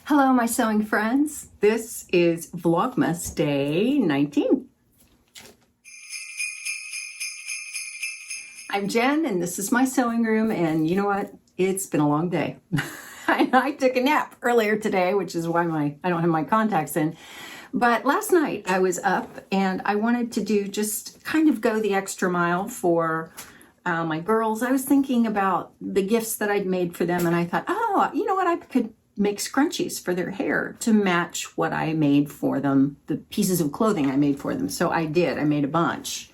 Hello, my sewing friends. This is Vlogmas Day 19. I'm Jen, and this is my sewing room, and you know what? It's been a long day. I took a nap earlier today, which is why I don't have my contacts in. But last night I was up, and I wanted to just kind of go the extra mile for my girls. I was thinking about the gifts that I'd made for them, and I thought, oh, you know what? I could make scrunchies for their hair to match what I made for them, the pieces of clothing I made for them. So I did. I made a bunch.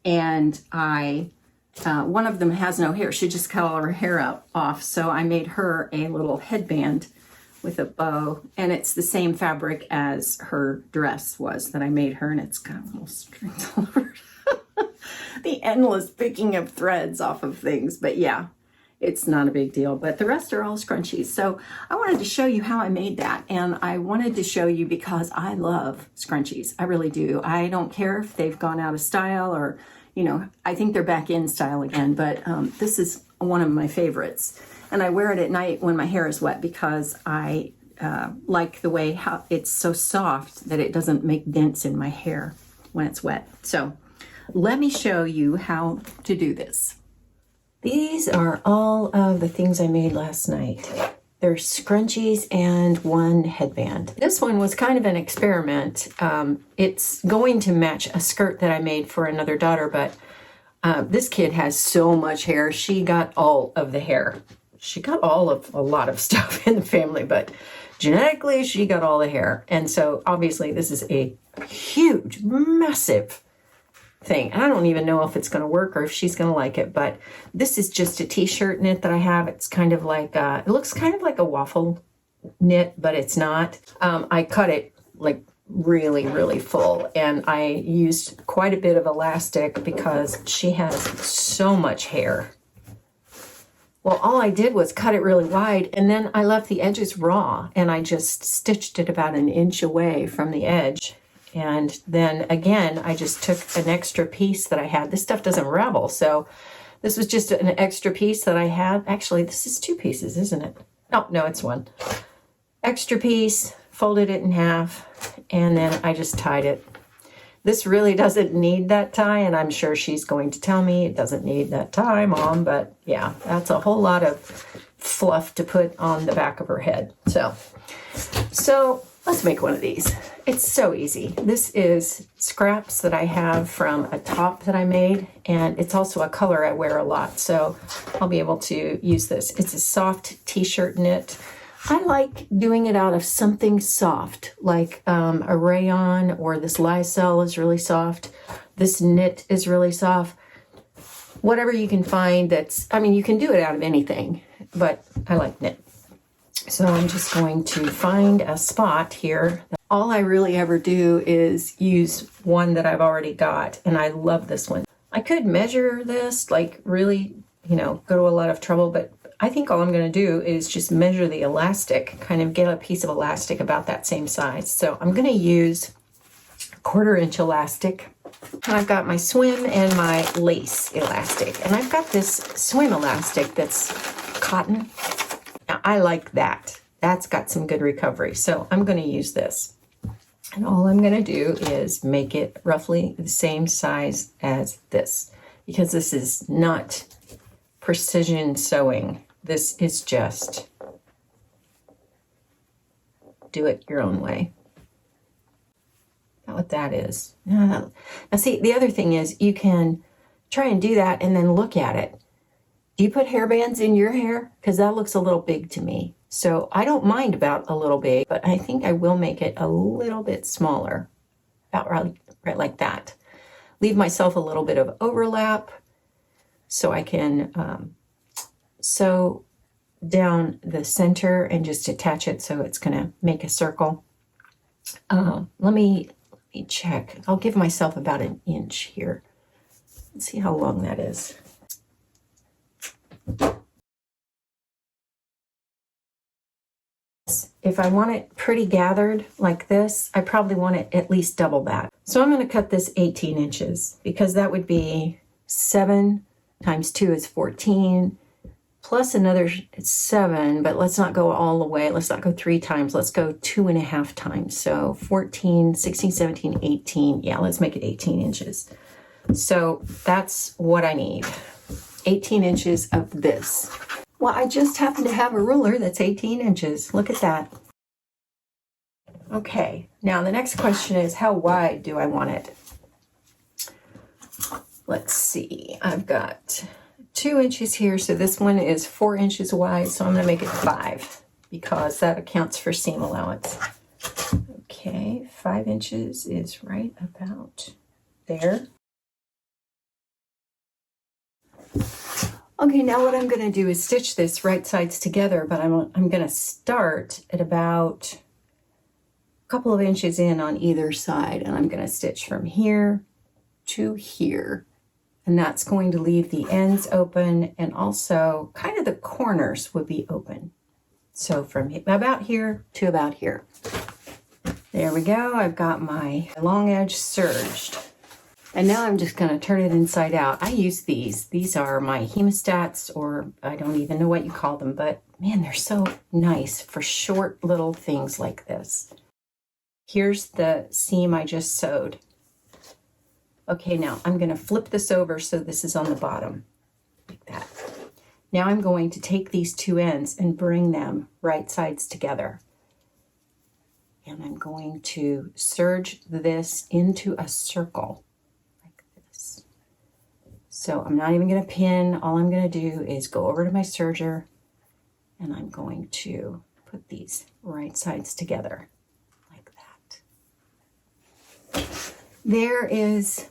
And one of them has no hair. She just cut all her hair off. So I made her a little headband with a bow. And it's the same fabric as her dress was that I made her. And it's got little strings all over it. The endless picking of threads off of things. But yeah. It's not a big deal, but the rest are all scrunchies. So I wanted to show you how I made that. And I wanted to show you because I love scrunchies. I really do. I don't care if they've gone out of style or, you know, I think they're back in style again, but this is one of my favorites. And I wear it at night when my hair is wet because I like the way how it's so soft that it doesn't make dents in my hair when it's wet. So let me show you how to do this. These are all of the things I made last night. There's scrunchies and one headband. This one was kind of an experiment. It's going to match a skirt that I made for another daughter, but this kid has so much hair. She got all of the hair. She got all of a lot of stuff in the family, but genetically she got all the hair. And so obviously this is a huge, massive thing. I don't even know if it's going to work or if she's going to like it, but this is just a t-shirt knit that I have. It's kind of like, it looks kind of like a waffle knit, but it's not. I cut it like really, really full, and I used quite a bit of elastic because she has so much hair. Well, all I did was cut it really wide, and then I left the edges raw, and I just stitched it about an inch away from the edge. And then again, I just took an extra piece that I had. This stuff doesn't ravel, so this was just an extra piece that I had. Actually, this is two pieces, isn't it? Oh, no, it's one. Extra piece, folded it in half, and then I just tied it. This really doesn't need that tie, and I'm sure she's going to tell me it doesn't need that tie, Mom, but yeah, that's a whole lot of fluff to put on the back of her head. So let's make one of these. It's so easy. This is scraps that I have from a top that I made, and it's also a color I wear a lot, so I'll be able to use this. It's a soft t-shirt knit. I like doing it out of something soft, like a rayon, or this Lysol is really soft. This knit is really soft. Whatever you can find that's, I mean, you can do it out of anything, but I like knit. So I'm just going to find a spot here. All I really ever do is use one that I've already got, and I love this one. I could measure this, like really, you know, go to a lot of trouble, but I think all I'm going to do is just measure the elastic, kind of get a piece of elastic about that same size. So I'm going to use a 1/4 inch elastic. And I've got my swim and my lace elastic. And I've got this swim elastic that's cotton. Now, I like that. That's got some good recovery. So I'm going to use this. And all I'm going to do is make it roughly the same size as this, because this is not precision sewing. This is just do it your own way. Not what that is. Now see, the other thing is you can try and do that and then look at it. Do you put hairbands in your hair? Because that looks a little big to me. So I don't mind about a little big, but I think I will make it a little bit smaller, about right like that. Leave myself a little bit of overlap so I can sew down the center and just attach it so it's going to make a circle. Let me check. I'll give myself about an inch here. Let's see how long that is. If I want it pretty gathered like this, I probably want it at least double that. So I'm going to cut this 18 inches because that would be 7 times 2 is 14 plus another 7, but let's not go all the way. Let's not go 3 times. Let's go 2.5 times. So 14, 16, 17, 18. Yeah, let's make it 18 inches. So that's what I need. 18 inches of this. Well, I just happen to have a ruler that's 18 inches. Look at that. Okay, now the next question is, how wide do I want it? Let's see, I've got 2 inches here, so this one is 4 inches wide, so I'm going to make it 5 because that accounts for seam allowance. Okay, 5 inches is right about there. Okay, now what I'm going to do is stitch this right sides together, but I'm going to start at about a couple of inches in on either side, and I'm going to stitch from here to here. And that's going to leave the ends open, and also kind of the corners would be open. So from about here to about here. There we go. I've got my long edge serged. And now I'm just going to turn it inside out. I use these. These are my hemostats, or I don't even know what you call them, but man, they're so nice for short little things like this. Here's the seam I just sewed. Okay, now I'm going to flip this over so this is on the bottom, like that. Now I'm going to take these 2 ends and bring them right sides together. And I'm going to serge this into a circle, like this. So I'm not even going to pin. All I'm going to do is go over to my serger, and I'm going to put these right sides together, like that. There is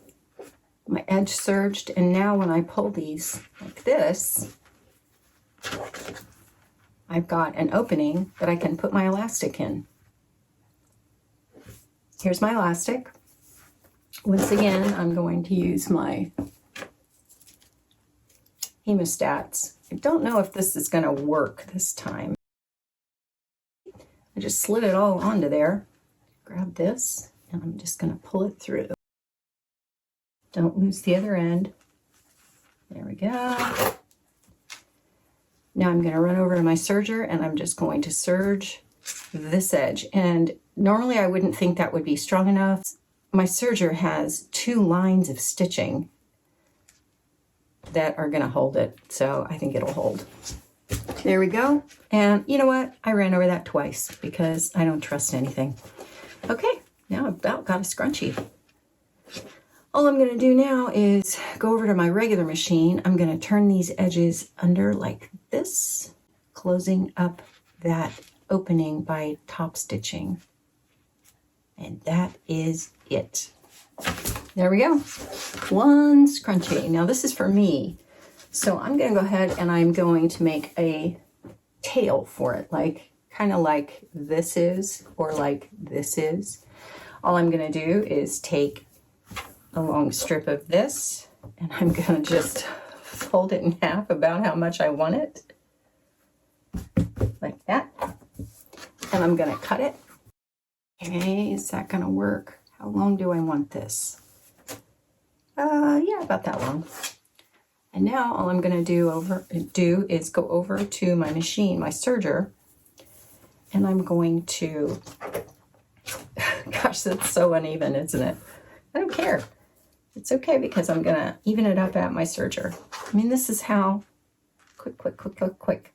my edge serged, and now when I pull these like this, I've got an opening that I can put my elastic in. Here's my elastic. Once again, I'm going to use my hemostats. I don't know if this is going to work this time. I just slid it all onto there. Grab this, and I'm just going to pull it through. Don't lose the other end. There we go. Now I'm going to run over to my serger, and I'm just going to serge this edge. And normally I wouldn't think that would be strong enough. My serger has 2 lines of stitching that are going to hold it, so I think it'll hold. There we go. And you know what? I ran over that twice because I don't trust anything. Okay, now I've about got a scrunchie. All I'm going to do now is go over to my regular machine. I'm going to turn these edges under like this, closing up that opening by top stitching. And that is it. There we go. One scrunchie. Now this is for me. So I'm going to go ahead and I'm going to make a tail for it, like kind of like this is, or like this is. All I'm going to do is take a long strip of this, and I'm going to just fold it in half about how much I want it, like that. And I'm going to cut it. Okay, is that going to work? How long do I want this? Yeah, about that long. And now all I'm going to do is go over to my machine, my serger, and I'm going to, gosh, that's so uneven, isn't it? I don't care. It's okay because I'm going to even it up at my serger. I mean, this is how, quick.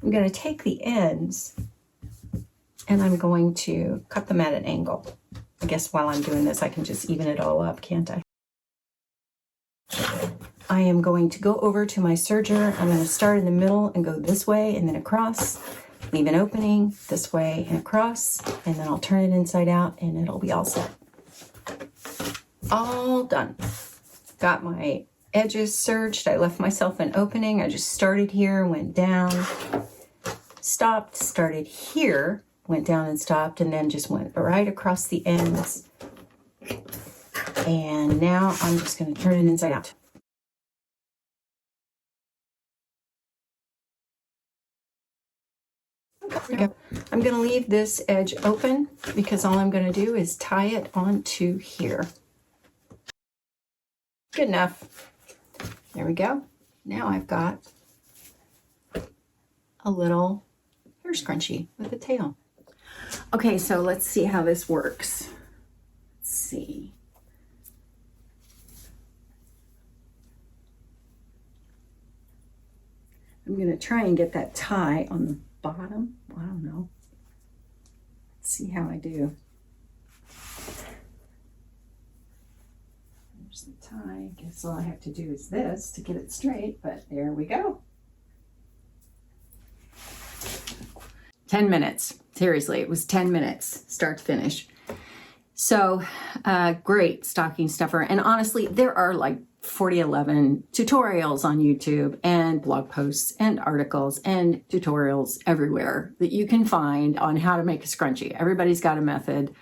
I'm going to take the ends and I'm going to cut them at an angle. I guess while I'm doing this, I can just even it all up, can't I? I am going to go over to my serger. I'm going to start in the middle and go this way and then across, leave an opening this way and across, and then I'll turn it inside out and it'll be all set. All done. Got my edges serged. I left myself an opening. I just started here, went down, stopped, started here, went down and stopped, and then just went right across the ends. And now I'm just going to turn it inside out. I'm going to leave this edge open because all I'm going to do is tie it onto here. Good enough. There we go. Now I've got a little hair scrunchie with a tail. Okay, so let's see how this works. Let's see. I'm going to try and get that tie on the bottom. I don't know. Let's see how I do. There's the tie. I guess all I have to do is this to get it straight, but there we go. 10 minutes. Seriously, it was 10 minutes, start to finish. So, great stocking stuffer. And honestly, there are like 4011 tutorials on YouTube and blog posts and articles and tutorials everywhere that you can find on how to make a scrunchie. Everybody's got a method.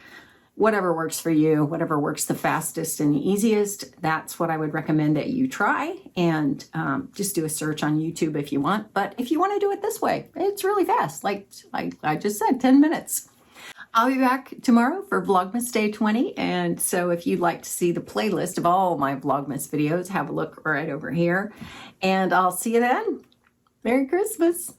Whatever works for you, whatever works the fastest and the easiest, that's what I would recommend that you try. And just do a search on YouTube if you want. But if you want to do it this way, it's really fast. Like I just said, 10 minutes. I'll be back tomorrow for Vlogmas Day 20. And so if you'd like to see the playlist of all my Vlogmas videos, have a look right over here. And I'll see you then. Merry Christmas.